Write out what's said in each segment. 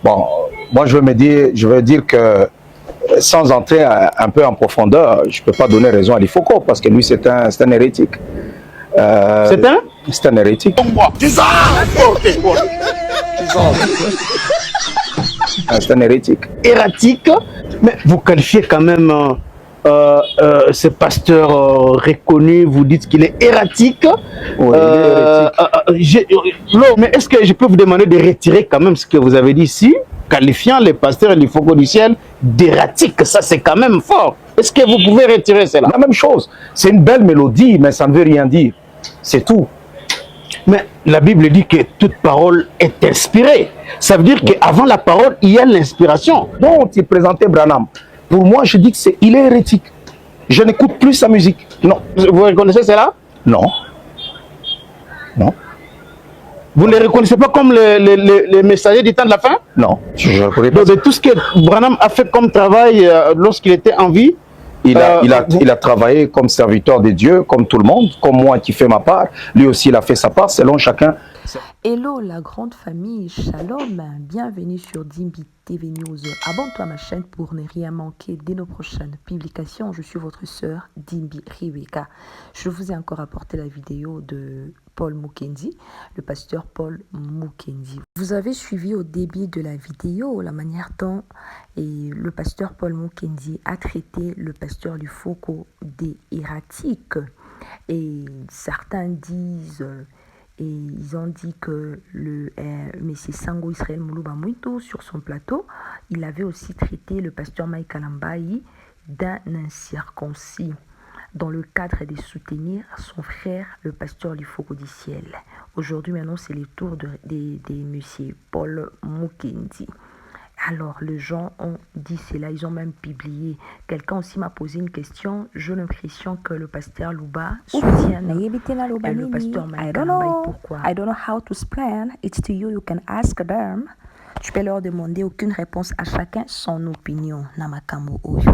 Bon, moi je veux dire que sans entrer un peu en profondeur, je ne peux pas donner raison à Lifoko parce que lui c'est un hérétique. C'est un hérétique. C'est un hérétique. Erratique, mais vous qualifiez quand même ce pasteur reconnu, vous dites qu'il est erratique. Oui, il est hérétique. Mais est-ce que je peux vous demander de retirer quand même ce que vous avez dit ici, qualifiant les pasteurs et les focaux du ciel d'erratique? Ça c'est quand même fort. Est-ce que vous pouvez retirer cela? La même chose. C'est une belle mélodie, mais ça ne veut rien dire. C'est tout. Mais la Bible dit que toute parole est inspirée. Ça veut dire qu'avant la parole, il y a l'inspiration. Donc, il présentait Branham. Pour moi, je dis qu'il est hérétique. Je n'écoute plus sa musique. Non. Vous reconnaissez cela? Non. Non. Vous ne les reconnaissez pas comme les messagers du temps de la fin? Non. Je ne reconnais pas. Donc, de tout ce que Branham a fait comme travail lorsqu'il était en vie, il a travaillé comme serviteur de Dieu, comme tout le monde, comme moi qui fais ma part. Lui aussi, il a fait sa part, selon chacun. Hello la grande famille, shalom, bienvenue sur Dimbi TV News. Abonne-toi à ma chaîne pour ne rien manquer dès nos prochaines publications. Je suis votre sœur Dimbi Rebecca. Je vous ai encore apporté la vidéo de Paul Mukendi, le pasteur Paul Mukendi. Vous avez suivi au début de la vidéo la manière dont le pasteur Paul Mukendi a traité le pasteur Lifoko des erratiques. Et certains disent... Et ils ont dit que le Messie Sango Israël Moulouba Mouito, sur son plateau, il avait aussi traité le pasteur Mike Kalambayi d'un incirconcis, dans le cadre de soutenir son frère, le pasteur Lifoko du ciel. Aujourd'hui, maintenant, c'est le tour de Monsieur Paul Mukendi. Alors, les gens ont dit cela, ils ont même publié. Quelqu'un aussi m'a posé une question. J'ai l'impression que le pasteur Louba soutient le pasteur Maïkalambay. Pourquoi? I don't know how to explain. It's to you, you can ask them. Tu peux leur demander, aucune réponse à chacun, son opinion. Namakambo Oyo.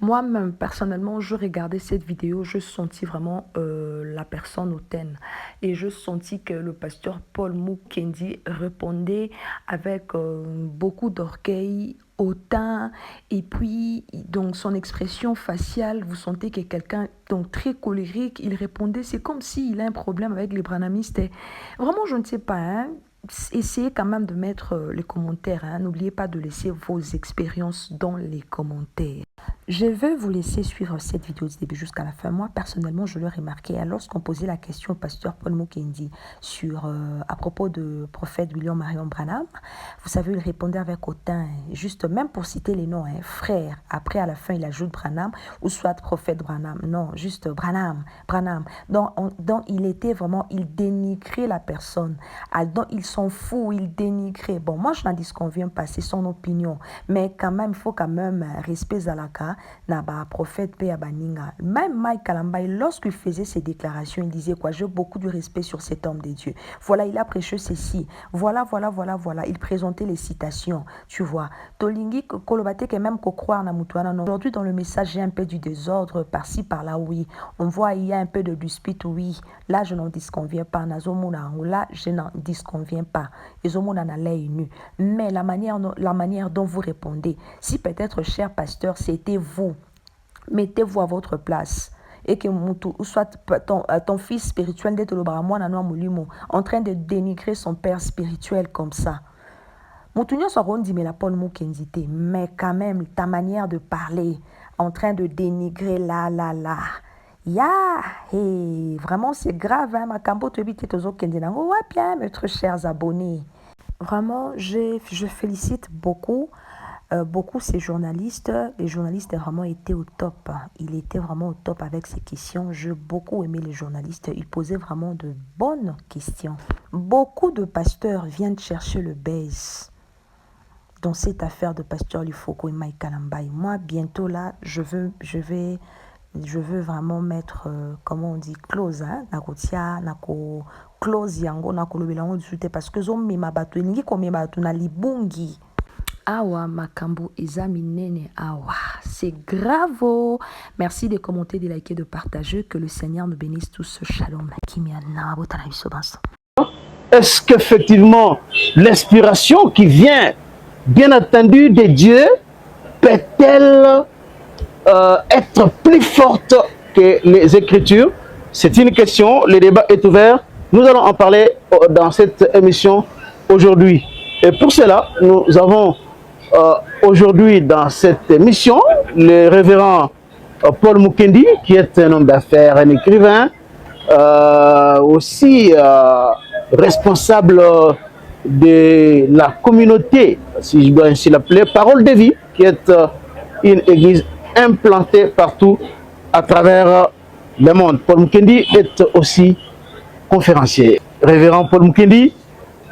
Moi-même, personnellement, je regardais cette vidéo, je sentis vraiment la personne hautaine. Et je sentis que le pasteur Paul Mukendi répondait avec beaucoup d'orgueil, hautain. Et puis, donc, son expression faciale, vous sentez que quelqu'un donc très colérique, il répondait. C'est comme s'il a un problème avec les branamistes. Et vraiment, je ne sais pas, hein. Essayez quand même de mettre les commentaires. Hein. N'oubliez pas de laisser vos expériences dans les commentaires. Je vais vous laisser suivre cette vidéo du début jusqu'à la fin. Moi, personnellement, je l'ai remarqué. Lorsqu'on posait la question au pasteur Paul Mukendi à propos de prophète William Marion Branham, vous savez, il répondait avec hautain, juste même pour citer les noms, hein, frère. Après, à la fin, il ajoute Branham ou soit prophète Branham. Non, juste Branham. Donc, il était vraiment, il dénigrait la personne. Donc, il s'en fout, il dénigrait. Bon, moi, je n'en disconviens pas, c'est son opinion. Mais quand même, il faut quand même respect Zalaka, Naba, prophète P. Abaninga. Même Mike Kalambayi, lorsqu'il faisait ses déclarations, il disait quoi? J'ai beaucoup de respect sur cet homme de Dieu. Voilà, il a prêché ceci. Voilà. Il présentait les citations, tu vois. Tolingi, Kolobate, que même qu'on croit en Moutoana. Aujourd'hui, dans le message, il y a un peu du désordre par-ci, par-là, oui. On voit, il y a un peu de dispute, oui. Là, je n'en disconviens pas. Là, je n'en disconviens pas. Mais la manière dont vous répondez, si peut-être, cher pasteur, c'était vous, mettez-vous à votre place. Et que soit ton fils spirituel d'être le bramouan en train de dénigrer son père spirituel comme ça. Moutounio Soron dit mais la Paul Mukendi, mais quand même ta manière de parler en train de dénigrer là. Hey, vraiment c'est grave, hein, Makambo Tobite Tozo Kendinango. Ouais, bien, mes très chers abonnés. Vraiment, je félicite beaucoup ces journalistes. Les journalistes vraiment étaient au top. Ils étaient vraiment au top avec ces questions. J'ai beaucoup aimé les journalistes. Ils posaient vraiment de bonnes questions. Beaucoup de pasteurs viennent chercher le buzz dans cette affaire de pasteur Lifoko et Mike Kalambayi. Moi, bientôt là, je veux vraiment mettre, comment on dit, close, hein, close yango, parce que na libungi. Awa makambo ezami nene awa. C'est grave. Merci de commenter, de liker, de partager. Que le Seigneur nous bénisse tous. Shalom. est-ce qu'effectivement l'inspiration qui vient, bien entendu, de Dieu, peut-elle être plus forte que les Écritures? C'est une question, le débat est ouvert. Nous allons en parler dans cette émission aujourd'hui. Et pour cela, nous avons aujourd'hui dans cette émission le révérend Paul Mukendi, qui est un homme d'affaires, un écrivain, aussi responsable de la communauté, si je dois ainsi l'appeler, Parole de Vie, qui est une église implantée partout à travers le monde. Paul Mukendi est aussi conférencier. Révérend Paul Mukendi,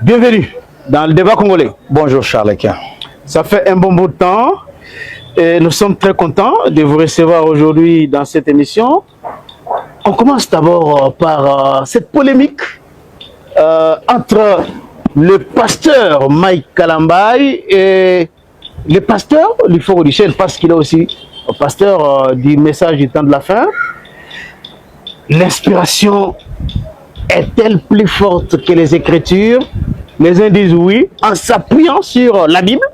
bienvenue dans le débat congolais. Bonjour Charles Equin. Ça fait un bon bout de temps et nous sommes très contents de vous recevoir aujourd'hui dans cette émission. On commence d'abord par cette polémique entre le pasteur Mike Kalambay et le pasteur Lifoko du Ciel, parce qu'il est aussi pasteur du message du temps de la fin. L'inspiration est-elle plus forte que les Écritures? Les uns disent oui, en s'appuyant sur la Bible.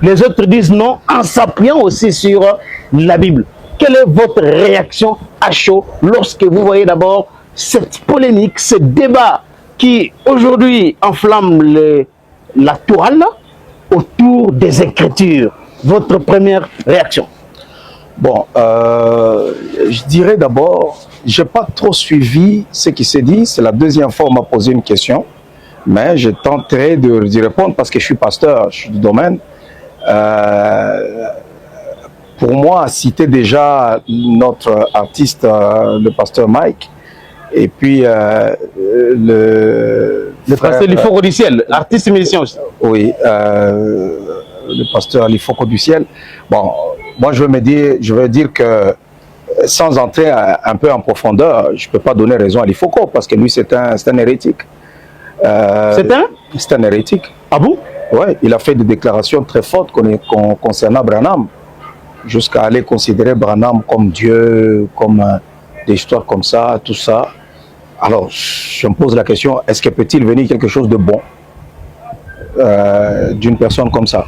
Les autres disent non, en s'appuyant aussi sur la Bible. Quelle est votre réaction à chaud lorsque vous voyez d'abord cette polémique, ce débat qui aujourd'hui enflamme la toile autour des Écritures? Votre première réaction? Bon, je dirais d'abord, je n'ai pas trop suivi ce qui s'est dit. C'est la deuxième fois qu'on m'a posé une question, mais je tenterai d'y répondre parce que je suis pasteur, je suis du domaine. Pour moi, citer déjà notre artiste, le pasteur Mike, et puis le pasteur Lifoko du Ciel, artiste musicien aussi. Oui, le pasteur Lifoko du Ciel. Bon, moi je veux dire que sans entrer un peu en profondeur, je ne peux pas donner raison à Lifoko parce que lui c'est un hérétique. C'est un hérétique. Ah bon? Oui, il a fait des déclarations très fortes concernant Branham, jusqu'à aller considérer Branham comme Dieu, comme des histoires comme ça, tout ça. Alors, je me pose la question, est-ce que peut-il venir quelque chose de bon d'une personne comme ça?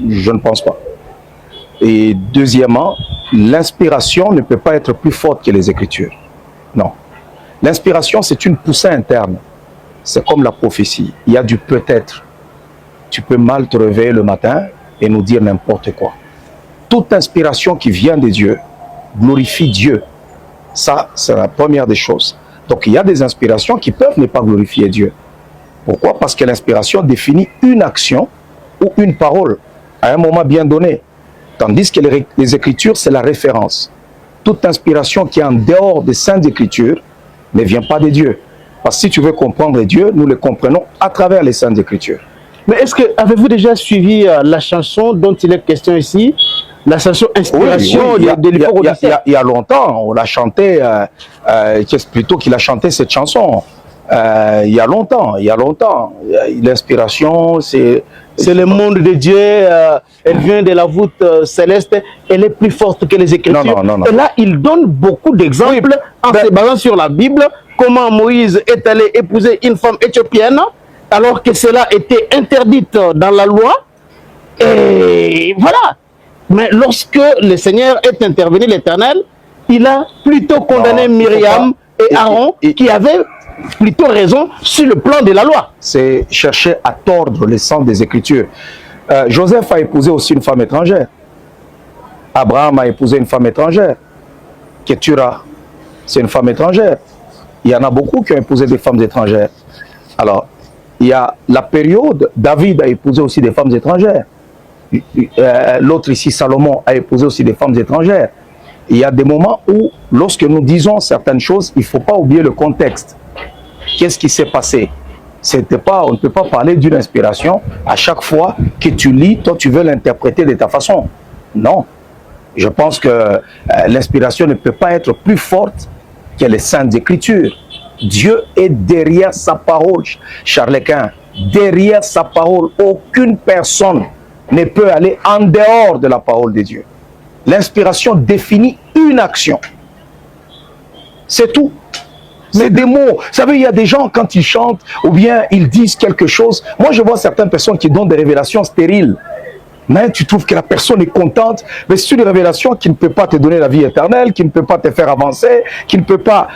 Je ne pense pas. Et deuxièmement, l'inspiration ne peut pas être plus forte que les Écritures. Non. L'inspiration, c'est une poussée interne. C'est comme la prophétie. Il y a du peut-être. Tu peux mal te réveiller le matin et nous dire n'importe quoi. Toute inspiration qui vient de Dieu glorifie Dieu. Ça, c'est la première des choses. Donc, il y a des inspirations qui peuvent ne pas glorifier Dieu. Pourquoi? Parce que l'inspiration définit une action ou une parole à un moment bien donné. Tandis que les Écritures, c'est la référence. Toute inspiration qui est en dehors des saintes Écritures ne vient pas de Dieu. Parce que si tu veux comprendre Dieu, nous le comprenons à travers les saintes Écritures. Mais est-ce que, avez-vous déjà suivi la chanson dont il est question ici? La chanson Inspiration de Lifoko du Ciel. Il y a longtemps, on l'a chanté, plutôt qu'il a chanté cette chanson. Il y a longtemps. L'inspiration, c'est le monde de Dieu, elle vient de la voûte céleste, elle est plus forte que les Écritures. Non. Et là, il donne beaucoup d'exemples en se basant sur la Bible, comment Moïse est allé épouser une femme éthiopienne, alors que cela était interdit dans la loi. Et voilà. Mais lorsque le Seigneur est intervenu, l'Éternel, il a plutôt condamné Myriam et Aaron, qui avaient plutôt raison sur le plan de la loi. C'est chercher à tordre le sens des Écritures. Joseph a épousé aussi une femme étrangère. Abraham a épousé une femme étrangère. Ketura, c'est une femme étrangère. Il y en a beaucoup qui ont épousé des femmes étrangères. Alors, il y a la période, David a épousé aussi des femmes étrangères. L'autre ici, Salomon, a épousé aussi des femmes étrangères. Il y a des moments où, lorsque nous disons certaines choses, il ne faut pas oublier le contexte. Qu'est-ce qui s'est passé? On ne peut pas parler d'une inspiration à chaque fois que tu lis, toi tu veux l'interpréter de ta façon. Non. Je pense que l'inspiration ne peut pas être plus forte que les saintes Écritures. Dieu est derrière sa parole, Charles Quint. Derrière sa parole, aucune personne ne peut aller en dehors de la parole de Dieu. L'inspiration définit une action. C'est tout. C'est des mots. Vous savez, il y a des gens, quand ils chantent ou bien ils disent quelque chose, moi je vois certaines personnes qui donnent des révélations stériles. Mais tu trouves que la personne est contente, mais c'est une révélation qui ne peut pas te donner la vie éternelle, qui ne peut pas te faire avancer, qui ne peut pas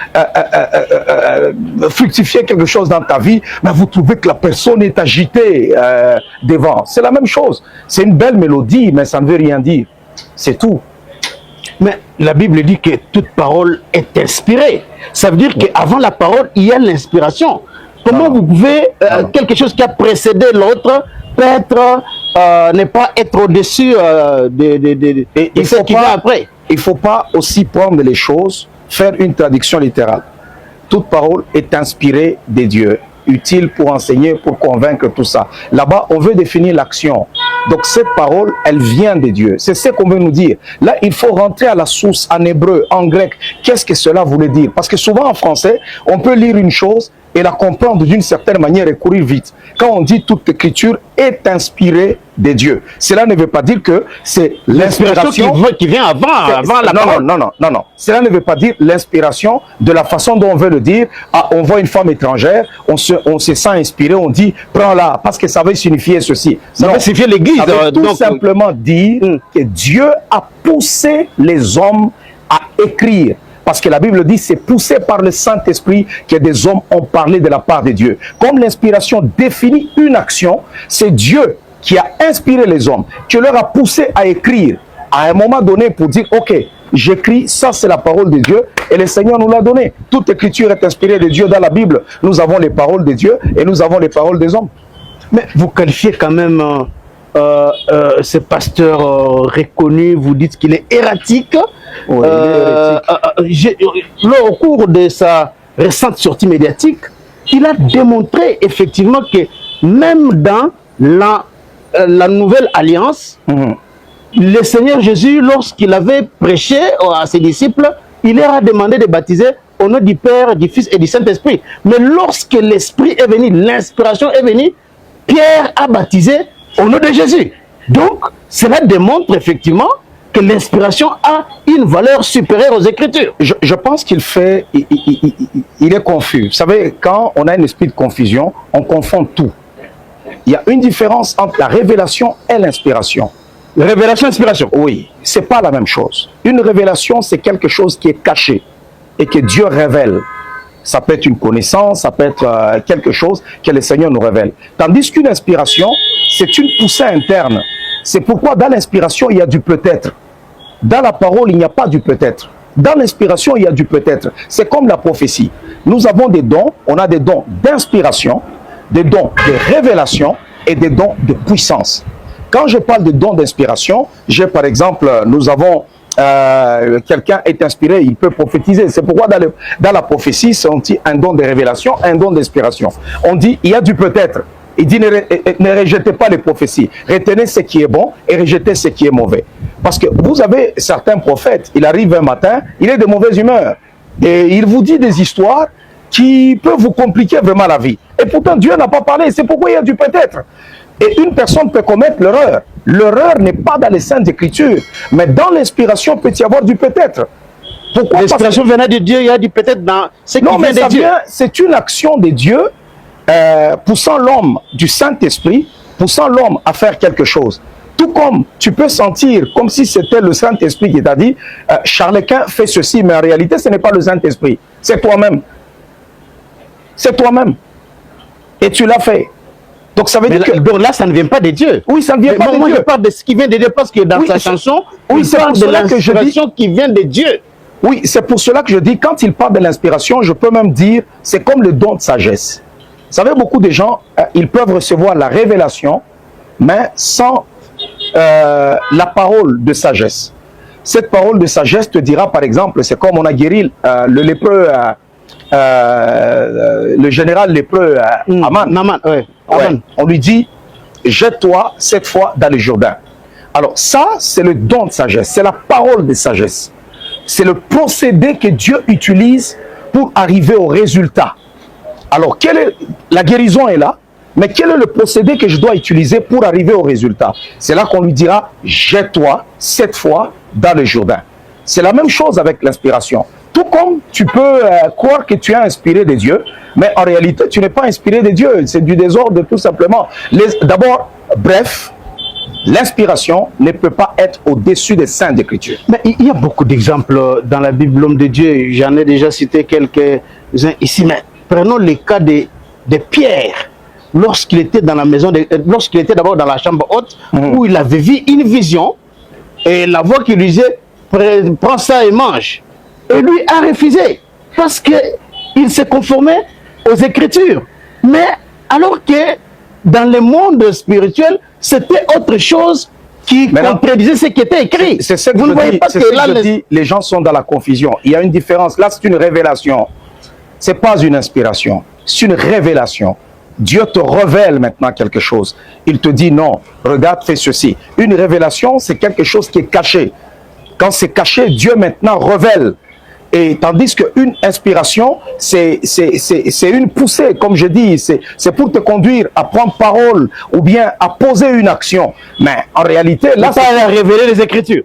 fructifier quelque chose dans ta vie, mais vous trouvez que la personne est agitée devant. C'est la même chose. C'est une belle mélodie, mais ça ne veut rien dire. C'est tout. Mais la Bible dit que toute parole est inspirée. Ça veut dire qu'avant la parole, il y a l'inspiration. Comment vous pouvez, quelque chose qui a précédé l'autre, peut-être ne pas être au-dessus de ce qui vient après? Il ne faut pas aussi prendre les choses, faire une traduction littérale. Toute parole est inspirée des dieux, utile pour enseigner, pour convaincre, tout ça. Là-bas, on veut définir l'action. Donc cette parole, elle vient des dieux. C'est ce qu'on veut nous dire. Là, il faut rentrer à la source en hébreu, en grec. Qu'est-ce que cela voulait dire? Parce que souvent en français, on peut lire une chose et la comprendre d'une certaine manière et courir vite. Quand on dit toute écriture est inspirée des dieux, cela ne veut pas dire que c'est l'inspiration qui vient avant la parole. Non. Cela ne veut pas dire l'inspiration de la façon dont on veut le dire. Ah, on voit une femme étrangère, on se sent inspiré, on dit prends-la parce que ça veut signifier ceci. Ça veut signifier l'Église. Ça veut tout simplement dire que Dieu a poussé les hommes à écrire. Parce que la Bible dit c'est poussé par le Saint-Esprit que des hommes ont parlé de la part de Dieu. Comme l'inspiration définit une action, c'est Dieu qui a inspiré les hommes, qui leur a poussé à écrire à un moment donné pour dire ok, j'écris, ça c'est la parole de Dieu et le Seigneur nous l'a donné. Toute écriture est inspirée de Dieu dans la Bible. Nous avons les paroles de Dieu et nous avons les paroles des hommes. Mais vous qualifiez quand même ce pasteur reconnu, vous dites qu'il est erratique. Oui, au cours de sa récente sortie médiatique, il a démontré effectivement que même dans la nouvelle alliance, le Seigneur Jésus, lorsqu'il avait prêché à ses disciples, il leur a demandé de baptiser au nom du Père, du Fils et du Saint-Esprit. Mais lorsque l'Esprit est venu, l'inspiration est venue, Pierre a baptisé au nom de Jésus. Donc, cela démontre effectivement que l'inspiration a une valeur supérieure aux Écritures. Je pense qu'il fait, il est confus. Vous savez, quand on a un esprit de confusion, on confond tout. Il y a une différence entre la révélation et l'inspiration. Révélation, inspiration. Oui, c'est pas la même chose. Une révélation, c'est quelque chose qui est caché et que Dieu révèle. Ça peut être une connaissance, ça peut être quelque chose que le Seigneur nous révèle. Tandis qu'une inspiration, c'est une poussée interne. C'est pourquoi dans l'inspiration, il y a du peut-être. Dans la parole, il n'y a pas du peut-être. Dans l'inspiration, il y a du peut-être. C'est comme la prophétie. Nous avons des dons, on a des dons d'inspiration, des dons de révélation et des dons de puissance. Quand je parle de dons d'inspiration, j'ai par exemple, nous avons quelqu'un est inspiré, il peut prophétiser. C'est pourquoi dans la prophétie, c'est un don de révélation, un don d'inspiration. On dit, il y a du peut-être. Il dit, ne rejetez pas les prophéties. Retenez ce qui est bon et rejetez ce qui est mauvais. Parce que vous avez certains prophètes, il arrive un matin, il est de mauvaise humeur. Et il vous dit des histoires qui peuvent vous compliquer vraiment la vie. Et pourtant, Dieu n'a pas parlé. C'est pourquoi il y a du peut-être. Et une personne peut commettre l'erreur. L'erreur n'est pas dans les Saintes Écritures, mais dans l'inspiration peut y avoir du peut-être. Pourquoi? L'inspiration venant de Dieu, il y a du peut-être dans ce qui vient de Dieu. C'est une action de Dieu poussant l'homme du Saint-Esprit, poussant l'homme à faire quelque chose. Tout comme tu peux sentir comme si c'était le Saint-Esprit qui t'a dit Charles-Quint fait ceci, mais en réalité ce n'est pas le Saint-Esprit, c'est toi-même. C'est toi-même. Et tu l'as fait. Donc ça veut dire que donc là, ça ne vient pas de Dieu. Oui, ça ne vient pas de Dieu. Moi, je parle de ce qui vient de Dieu parce que dans sa chanson, il parle de l'inspiration qui vient de Dieu. Oui, c'est pour cela que je dis, quand il parle de l'inspiration, je peux même dire, c'est comme le don de sagesse. Vous savez, beaucoup de gens, ils peuvent recevoir la révélation, mais sans la parole de sagesse. Cette parole de sagesse te dira, par exemple, c'est comme on a guéri le lépreux, le général lépreux Aman. On lui dit, jette-toi cette fois dans le Jourdain. Alors ça, c'est le don de sagesse, c'est la parole de sagesse. C'est le procédé que Dieu utilise pour arriver au résultat. Alors, la guérison est là, mais quel est le procédé que je dois utiliser pour arriver au résultat? C'est là qu'on lui dira, jette-toi cette fois dans le Jourdain. C'est la même chose avec l'inspiration. Tout comme tu peux croire que tu es inspiré de Dieu, mais en réalité, tu n'es pas inspiré de Dieu. C'est du désordre, tout simplement. D'abord, bref, l'inspiration ne peut pas être au-dessus des saintes écritures. Mais il y a beaucoup d'exemples dans la Bible, l'homme de Dieu. J'en ai déjà cité quelques-uns ici. Mais prenons le cas de Pierre. Lorsqu'il était dans la maison, lorsqu'il était d'abord dans la chambre haute, où il avait vu une vision, et la voix qui lui disait, prends ça et mange. Et lui a refusé, parce qu'il se conformait aux Écritures. Mais alors que dans le monde spirituel, c'était autre chose qui contredisait ce qui était écrit. C'est ce que vous ne voyez pas que là, je dis, les gens sont dans la confusion. Il y a une différence. Là, c'est une révélation. Ce n'est pas une inspiration, c'est une révélation. Dieu te révèle maintenant quelque chose. Il te dit non, regarde, fais ceci. Une révélation, c'est quelque chose qui est caché. Quand c'est caché, Dieu maintenant révèle. Et tandis qu'une inspiration, c'est une poussée, comme je dis, c'est pour te conduire à prendre parole ou bien à poser une action. Mais en réalité, là, c'est à révéler les Écritures.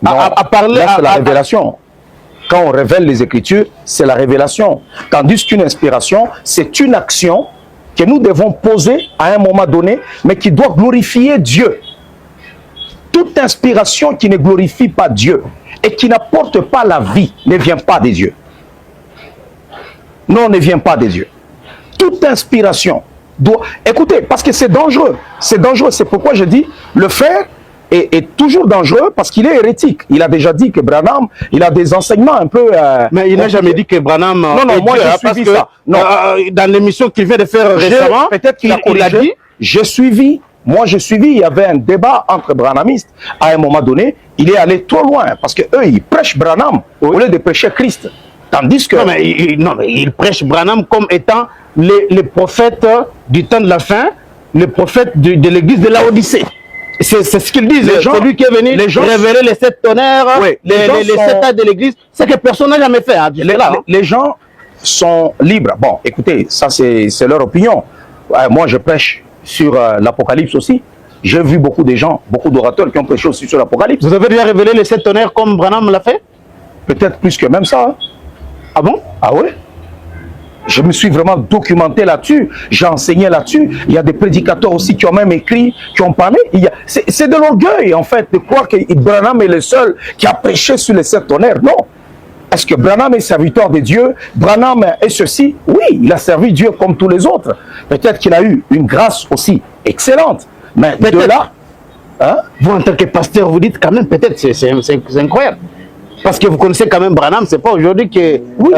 Non, à parler, c'est la révélation. Quand on révèle les Écritures, c'est la révélation. Tandis qu'une inspiration, c'est une action que nous devons poser à un moment donné, mais qui doit glorifier Dieu. Toute inspiration qui ne glorifie pas Dieu et qui n'apporte pas la vie ne vient pas des dieux. Non, ne vient pas des dieux. Toute inspiration doit... Écoutez, parce que c'est dangereux. C'est dangereux. C'est pourquoi je dis, le faire est toujours dangereux parce qu'il est hérétique. Il a déjà dit que Branham, il a des enseignements un peu... mais il n'a jamais dit que Branham... Non, non, moi j'ai suivi ça. Non. Dans l'émission qu'il vient de faire récemment, peut-être qu'il a dit... J'ai suivi... Moi, j'ai suivi, il y avait un débat entre branhamistes. À un moment donné, il est allé trop loin parce qu'eux, ils prêchent Branham au lieu de prêcher Christ. Tandis que... Non, mais ils prêchent Branham comme étant les prophètes du temps de la fin, les prophètes de l'église de Laodicée. C'est ce qu'ils disent. C'est lui qui est venu révéler les 7 tonnerres, les 7 tas de l'église. C'est que personne n'a jamais fait. Hein, les gens sont libres. Bon, écoutez, ça c'est leur opinion. Moi, je prêche sur l'Apocalypse aussi. J'ai vu beaucoup de gens, beaucoup d'orateurs qui ont prêché aussi sur l'Apocalypse. Vous avez déjà révélé les 7 tonnerres comme Branham l'a fait? Peut-être plus que même ça. Hein. Ah bon? Ah oui. Je me suis vraiment documenté là-dessus. J'ai enseigné là-dessus. Il y a des prédicateurs aussi qui ont même écrit, qui ont parlé. C'est de l'orgueil, en fait, de croire que Branham est le seul qui a prêché sur les 7 tonnerres. Non. Est-ce que Branham est serviteur de Dieu? Branham est ceci? Oui, il a servi Dieu comme tous les autres. Peut-être qu'il a eu une grâce aussi excellente. Mais de là, hein? Vous, en tant que pasteur, vous dites quand même, peut-être, c'est incroyable. Parce que vous connaissez quand même Branham, c'est pas aujourd'hui que... Oui,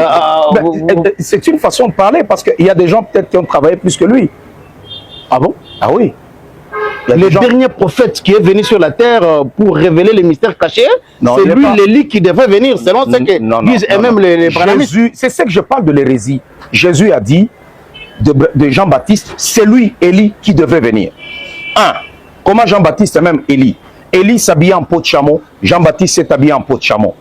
c'est une façon de parler, parce qu'il y a des gens peut-être qui ont travaillé plus que lui. Ah bon? Ah oui. Le dernier prophète qui est venu sur la terre pour révéler les mystères cachés, c'est lui l'Élie qui devrait venir, selon ce que disent eux-mêmes les branhamistes. C'est ce que je parle de l'hérésie. Jésus a dit de Jean-Baptiste, c'est lui, Élie, qui devait venir. Comment Jean-Baptiste est même Élie? Élie s'habillait en peau de chameau, Jean-Baptiste s'est habillé en peau de chameau.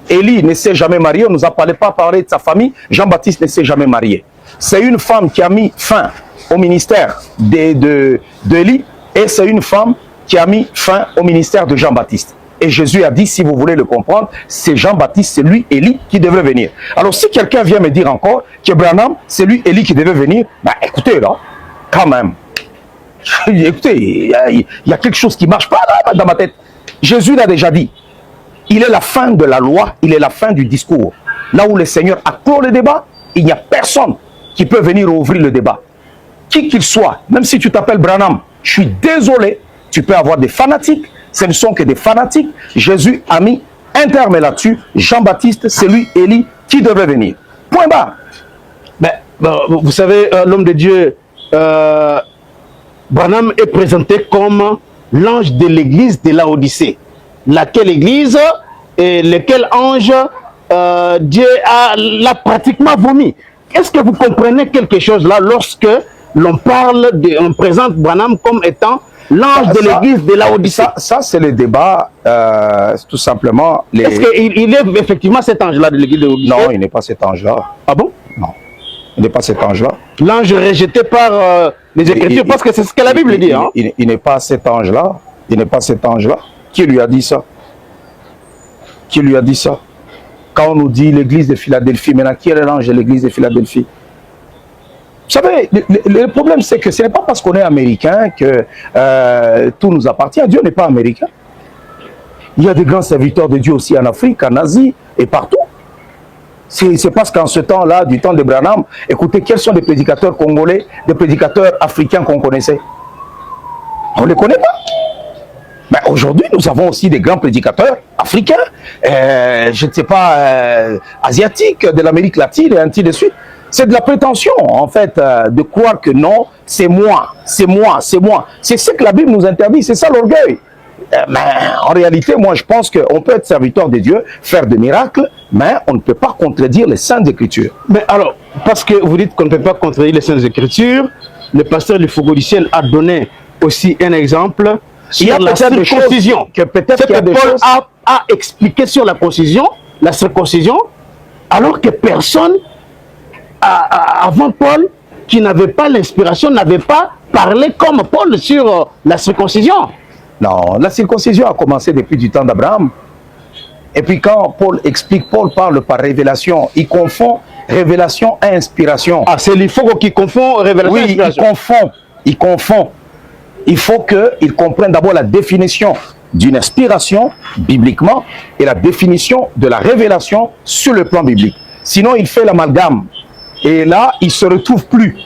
Élie ne s'est jamais marié, on ne nous a pas parlé de sa famille, Jean-Baptiste ne s'est jamais marié. C'est une femme qui a mis fin au ministère d'Élie, et c'est une femme qui a mis fin au ministère de Jean-Baptiste. Et Jésus a dit, si vous voulez le comprendre, c'est Jean-Baptiste, c'est lui, Élie, qui devait venir. Alors si quelqu'un vient me dire encore que Branham, c'est lui, Élie, qui devait venir, ben écoutez là, quand même. Écoutez, il y a quelque chose qui ne marche pas là, dans ma tête. Jésus l'a déjà dit. Il est la fin de la loi, il est la fin du discours. Là où le Seigneur a clos le débat, il n'y a personne qui peut venir ouvrir le débat. Qui qu'il soit, même si tu t'appelles Branham, je suis désolé, tu peux avoir des fanatiques, ce ne sont que des fanatiques. Jésus a mis un terme là-dessus. Jean-Baptiste, c'est lui, Élie, qui devait venir. Point barre. Vous savez, l'homme de Dieu, Branham est présenté comme l'ange de l'église de Laodicée. Laquelle église et lequel ange Dieu l'a pratiquement vomi. Est-ce que vous comprenez quelque chose là lorsque l'on on présente Branham comme étant l'ange de l'église de Laodicée? Ça c'est le débat, tout simplement. Est-ce qu'il est effectivement cet ange-là de l'église de Laodicée? Non, il n'est pas cet ange-là. Ah bon? Non, il n'est pas cet ange-là. L'ange rejeté par les Écritures, parce que c'est ce que la Bible dit. Hein? Il n'est pas cet ange-là. Il n'est pas cet ange-là. Qui lui a dit ça? Qui lui a dit ça? Quand on nous dit l'église de Philadelphie, maintenant qui est l'ange de l'église de Philadelphie? Vous savez, le problème c'est que ce n'est pas parce qu'on est américain que tout nous appartient. Dieu n'est pas américain. Il y a des grands serviteurs de Dieu aussi en Afrique, en Asie et partout. C'est parce qu'en ce temps-là, du temps de Branham, écoutez, quels sont les prédicateurs congolais, des prédicateurs africains qu'on connaissait? On ne les connaît pas. Mais aujourd'hui, nous avons aussi des grands prédicateurs africains, je ne sais pas, asiatiques, de l'Amérique latine et ainsi de suite. C'est de la prétention, en fait, de croire que non, c'est moi, c'est moi, c'est moi. C'est ce que la Bible nous interdit, c'est ça l'orgueil. Mais en réalité, moi, je pense qu'on peut être serviteur de Dieu, faire des miracles, mais on ne peut pas contredire les Saintes Écritures. Mais alors, parce que vous dites qu'on ne peut pas contredire les Saintes Écritures, le pasteur du Fogo du Ciel a donné aussi un exemple sur la circoncision. Que peut-être qu'il y a des Paul choses... a expliqué sur la circoncision, alors que personne, avant Paul, qui n'avait pas l'inspiration, n'avait pas parlé comme Paul sur la circoncision. Non, la circoncision a commencé depuis du temps d'Abraham. Et puis quand Paul explique, Paul parle par révélation. Il confond révélation et inspiration. Ah, c'est l'Ifogo qui confond révélation et inspiration. Oui, il confond. Il faut qu'il comprenne d'abord la définition d'une inspiration bibliquement et la définition de la révélation sur le plan biblique. Sinon, il fait l'amalgame. Et là, il ne se retrouve plus.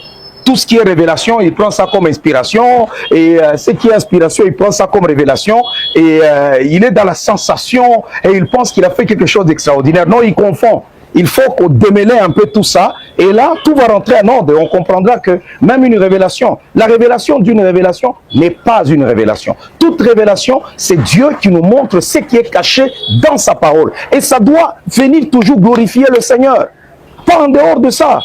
Tout ce qui est révélation, il prend ça comme inspiration. Et ce qui est inspiration, il prend ça comme révélation. Et il est dans la sensation et il pense qu'il a fait quelque chose d'extraordinaire. Non, il confond. Il faut qu'on démêle un peu tout ça. Et là, tout va rentrer en ordre. On comprendra que même une révélation, la révélation d'une révélation n'est pas une révélation. Toute révélation, c'est Dieu qui nous montre ce qui est caché dans sa parole. Et ça doit venir toujours glorifier le Seigneur. Pas en dehors de ça.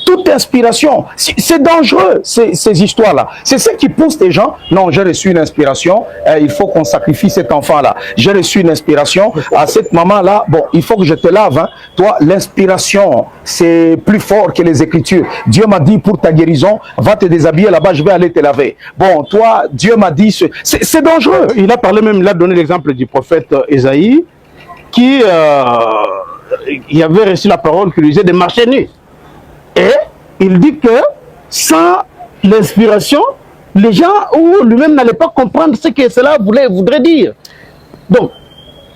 Toute inspiration, c'est dangereux ces histoires-là. C'est ce qui pousse les gens. Non, j'ai reçu une inspiration, il faut qu'on sacrifie cet enfant-là. J'ai reçu une inspiration, à cette maman-là, bon, il faut que je te lave. Hein. Toi, l'inspiration, c'est plus fort que les Écritures. Dieu m'a dit pour ta guérison, va te déshabiller là-bas, je vais aller te laver. Bon, toi, Dieu m'a dit, c'est dangereux. Il a parlé même, il a donné l'exemple du prophète Ésaïe, qui il avait reçu la parole qui lui disait de marcher nu. Et il dit que sans l'inspiration, les gens ou lui-même n'allaient pas comprendre ce que cela voudrait dire. Donc,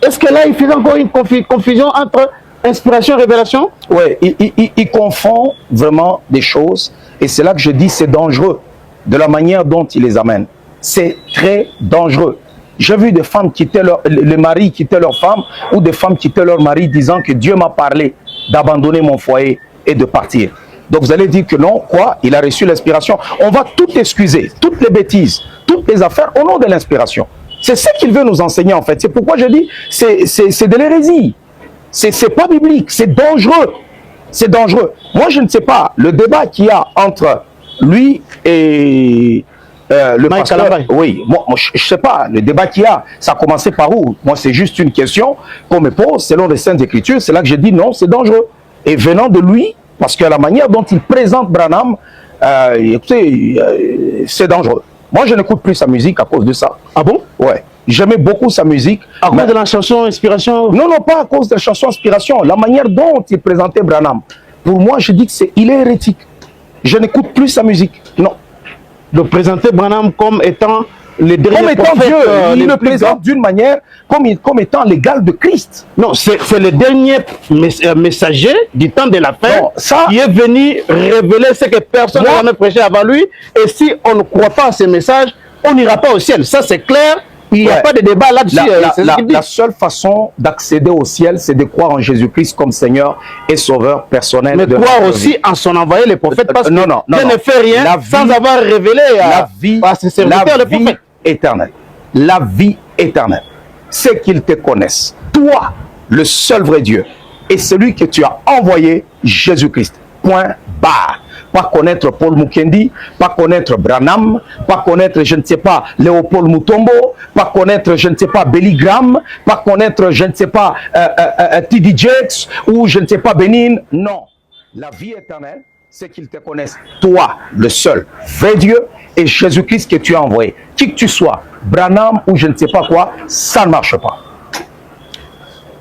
est-ce que là, il fait encore une confusion entre inspiration et révélation? Oui, il confond vraiment des choses. Et c'est là que je dis c'est dangereux, de la manière dont il les amène. C'est très dangereux. J'ai vu des femmes quitter les maris quitter leur femme ou des femmes quitter leur mari disant que Dieu m'a parlé d'abandonner mon foyer et de partir. Donc vous allez dire que non, quoi, il a reçu l'inspiration. On va tout excuser, toutes les bêtises, toutes les affaires au nom de l'inspiration. C'est ce qu'il veut nous enseigner en fait. C'est pourquoi je dis, c'est de l'hérésie. C'est pas biblique, c'est dangereux. C'est dangereux. Moi je ne sais pas, le débat qu'il y a entre lui et le pasteur. Oui, moi je ne sais pas, le débat qu'il y a, ça a commencé par où? Moi c'est juste une question qu'on me pose selon les Saintes Écritures. C'est là que j'ai dit non, c'est dangereux. Et venant de lui, parce que la manière dont il présente Branham, écoutez, c'est dangereux. Moi, je n'écoute plus sa musique à cause de ça. Ah bon? Ouais. J'aimais beaucoup sa musique. À cause de la chanson Inspiration? Non, non, pas à cause de la chanson Inspiration. La manière dont il présentait Branham. Pour moi, je dis qu'il est hérétique. Je n'écoute plus sa musique. Non. De présenter Branham comme étant le dernier comme étant prophète, Dieu, il le présente d'une manière comme étant l'égal de Christ. Non, c'est le dernier messager du temps de la fin qui est venu révéler ce que personne n'a jamais prêché avant lui. Et si on ne croit pas à ce message, on n'ira pas au ciel. Ça, c'est clair. Il n'y a pas de débat là-dessus. La seule façon d'accéder au ciel, c'est de croire en Jésus-Christ comme Seigneur et Sauveur personnel. Mais croire aussi en son envoyé, les prophètes, parce que Dieu ne fait rien sans avoir révélé à ses serviteurs, les prophètes. Éternelle. La vie éternelle. C'est qu'ils te connaissent. Toi, le seul vrai Dieu. Et celui que tu as envoyé, Jésus-Christ. Point barre. Pas connaître Paul Mukendi, pas connaître Branham, pas connaître, je ne sais pas, Léopold Mutombo, pas connaître, je ne sais pas, Billy Graham, pas connaître, je ne sais pas, T.D. Jakes ou je ne sais pas, Benin. Non. La vie éternelle, c'est qu'ils te connaissent. Toi, le seul vrai Dieu et Jésus-Christ que tu as envoyé. Qui que tu sois, Branham ou je ne sais pas quoi, ça ne marche pas.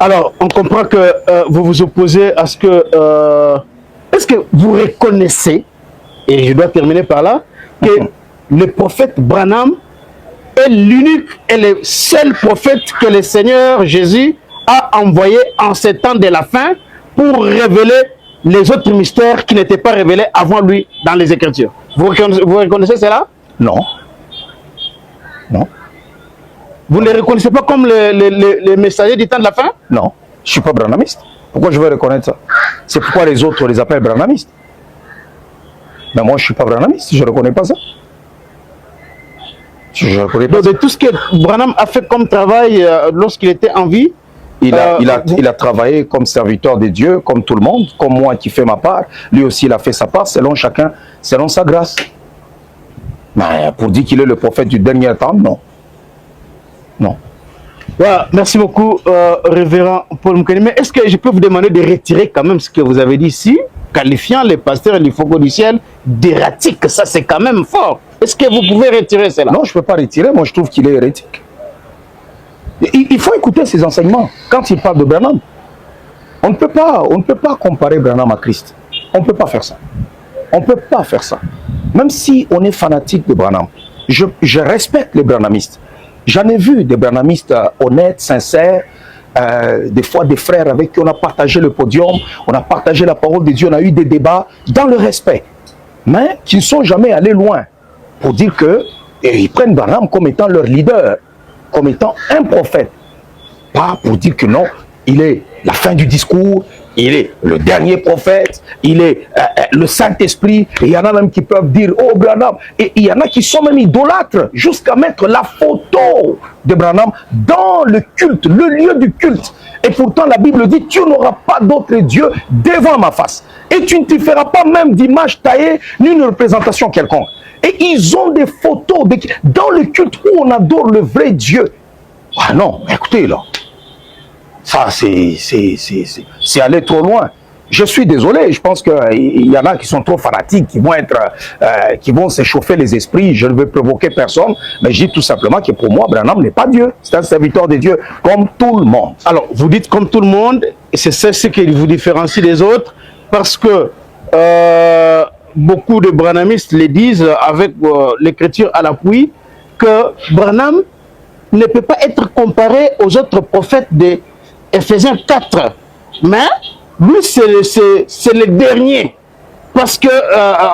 Alors, on comprend que vous vous opposez à ce que... est-ce que vous reconnaissez, et je dois terminer par là, que le prophète Branham est l'unique et le seul prophète que le Seigneur Jésus a envoyé en ces temps de la fin pour révéler les autres mystères qui n'étaient pas révélés avant lui dans les Écritures? Vous reconnaissez cela? Non. Non. Vous ne les reconnaissez pas comme les messagers du temps de la fin? Non. Je ne suis pas branhamiste. Pourquoi je vais reconnaître ça? C'est pourquoi les autres, on les appelle branhamistes. Mais moi, je ne suis pas branhamiste. Je ne reconnais pas ça. Je reconnais pas. Donc, de tout ce que Branham a fait comme travail lorsqu'il était en vie, il a travaillé comme serviteur de Dieu, comme tout le monde, comme moi qui fais ma part. Lui aussi, il a fait sa part, selon chacun, selon sa grâce. Mais pour dire qu'il est le prophète du dernier temps, non. Non. Voilà, merci beaucoup, révérend Paul Moukeni. Mais est-ce que je peux vous demander de retirer quand même ce que vous avez dit ici, qualifiant les pasteurs et les faucons du ciel d'hérétiques? Ça, c'est quand même fort. Est-ce que vous pouvez retirer cela? Non, je ne peux pas retirer. Moi, je trouve qu'il est hérétique. Il faut écouter ses enseignements quand il parle de Branham. On ne peut pas comparer Branham à Christ. On ne peut pas faire ça. On ne peut pas faire ça. Même si on est fanatique de Branham, je respecte les branhamistes. J'en ai vu des branhamistes honnêtes, sincères, des fois des frères avec qui on a partagé le podium, on a partagé la parole de Dieu, on a eu des débats dans le respect, mais qui ne sont jamais allés loin pour dire qu'ils prennent Branham comme étant leur leader, comme étant un prophète. Pas pour dire que non, il est la fin du discours, il est le dernier prophète, il est le Saint-Esprit. Et il y en a même qui peuvent dire, oh Branham. Et il y en a qui sont même idolâtres jusqu'à mettre la photo de Branham dans le culte, le lieu du culte. Et pourtant la Bible dit, tu n'auras pas d'autre Dieu devant ma face. Et tu ne te feras pas même d'image taillée, ni une représentation quelconque. Et ils ont des photos dans le culte où on adore le vrai Dieu. Ah non, écoutez là. Ça, c'est aller trop loin. Je suis désolé, je pense qu'il y en a qui sont trop fanatiques, qui vont s'échauffer les esprits. Je ne veux provoquer personne, mais je dis tout simplement que pour moi, Branham n'est pas Dieu. C'est un serviteur de Dieu, comme tout le monde. Alors, vous dites comme tout le monde, et c'est ce qui vous différencie des autres, parce que beaucoup de branhamistes le disent avec l'écriture à l'appui, que Branham ne peut pas être comparé aux autres prophètes de Ephésiens 4, mais lui c'est le dernier, parce que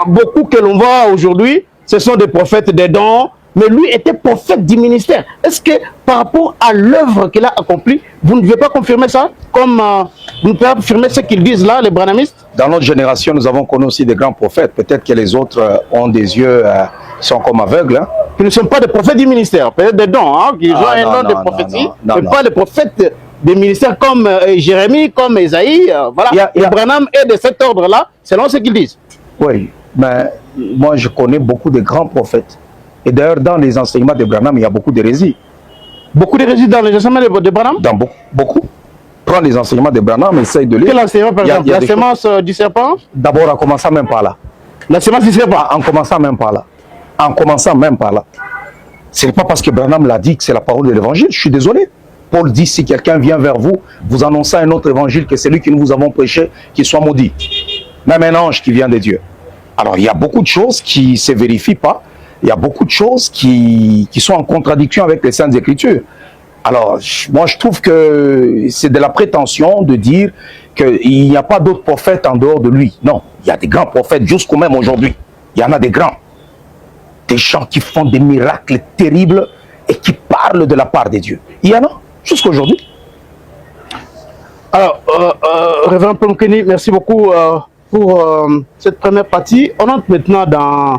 beaucoup que l'on voit aujourd'hui, ce sont des prophètes des dons, mais lui était prophète du ministère. Est-ce que par rapport à l'œuvre qu'il a accomplie, vous ne pouvez pas confirmer ça, comme vous ne pouvez pas confirmer ce qu'ils disent là, les branhamistes? Dans notre génération, nous avons connu aussi des grands prophètes. Peut-être que les autres ont des yeux qui sont comme aveugles. Hein. Qui ne sont pas des prophètes du ministère, peut-être des dons, hein, qui ont un nom de prophétie, mais pas des prophètes des ministères comme Jérémie, comme Esaïe. Voilà. Et Branham est de cet ordre-là, selon ce qu'ils disent. Oui, mais moi je connais beaucoup de grands prophètes. Et d'ailleurs, dans les enseignements de Branham, il y a beaucoup d'hérésies. Beaucoup d'hérésies dans les enseignements de Branham? Dans beaucoup. Prends les enseignements de Branham, essaye de lire. Quel enseignement, par exemple? La sémence du serpent? D'abord, en commençant même par là. La sémence du serpent? En commençant même par là. En commençant même par là. Ce n'est pas parce que Branham l'a dit que c'est la parole de l'évangile. Je suis désolé. Paul dit, si quelqu'un vient vers vous, vous annoncez un autre évangile que celui que nous vous avons prêché, qu'il soit maudit. Même un ange qui vient de Dieu. Alors, il y a beaucoup de choses qui ne se vérifient pas. Il y a beaucoup de choses qui sont en contradiction avec les Saintes Écritures. Alors, moi, je trouve que c'est de la prétention de dire qu'il n'y a pas d'autres prophètes en dehors de lui. Non, il y a des grands prophètes jusqu'au même aujourd'hui. Il y en a des grands. Des gens qui font des miracles terribles et qui parlent de la part de Dieu. Il y en a jusqu'à aujourd'hui. Alors, Révérend Paul Moukeni, merci beaucoup pour cette première partie. On entre maintenant dans